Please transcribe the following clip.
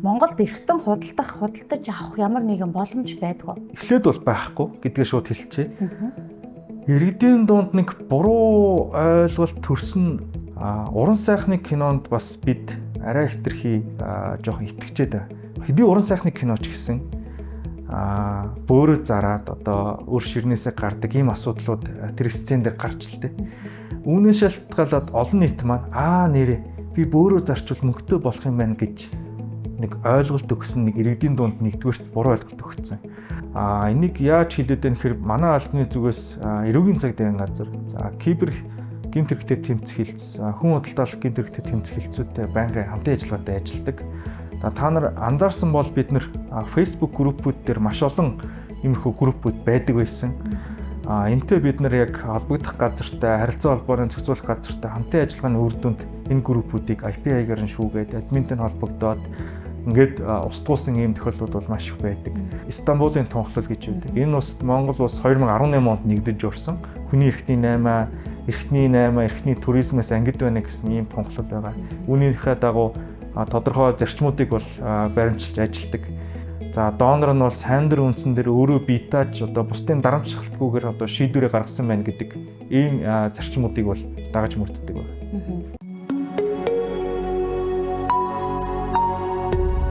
Монголд эргэтэн худалдаж авах ямар нэгэн боломж байдгүй. Эхлээд бол байхгүй гэдгээ шууд хэлчихье. Иргэдийн дунд нэг буруу ойлголт төрсөн уран сайхны кинонд бас бид арай хэтэрхий жоохон итгэжээд байна. Хэдий уран сайхны кино ч гэсэн бөөрөө зараад одоо өр ширнээсээ гардаг ийм асуудлууд тэр сцен дээр гарч л дээ. Үүнээс шалтгаалаад олон нийт маань нэрээ би бөөрөө зарчвал мөнгөтэй болох юм байна гэж нэг ойлголт өгсөн, нэг иргэдийн дунд нэгдүгээрт буруу ойлголт өгсөн. Энийг яаж хэлээд байна гэхээр манай албаны зүгээс эрүүгийн цаг дэвийн газар кибер гэмт хэрэгтэд тэмцэх хэлц, хүн худалдаалах гэмт хэрэгтэд тэмцэх хэлцүүтэй байнгын хамтын ажиллагаатай ажилладаг. Та нар анзаарсан бол бид нэр Facebook группүүд дээр маш олон иймэрхүү группүүд байдаг байсан. Энтэй бид нар яг холбогдох газартай, харилцаа холбооны зохицуулах газартай хамтын ажиллагааны үр дүнд энэ группүүдийг IP-аар нь шүүгээд админтэй холбогдоод ингээд устгуулсан ийм тохиолдлууд бол маш их байдаг. Стамбулын тунхлал гэж байдаг. Энэ улсад Монгол улс 2018 онд нэгдэж орсон. Хүний эрхний 8, эрхний туризмээс ангид байна гэсэн ийм тунхлал байгаа. Үүнийхээ дагуу тодорхой зарчмуудыг бол баримтжилж ажилладаг. За донор нь бол сайндар үндсэн дээр өөрөө биетаж одоо бусдын дарамтшилтгүйгээр одоо шийдвэрээ гаргасан байна гэдэг ийм зарчмуудыг бол дагаж мөрддөг байна.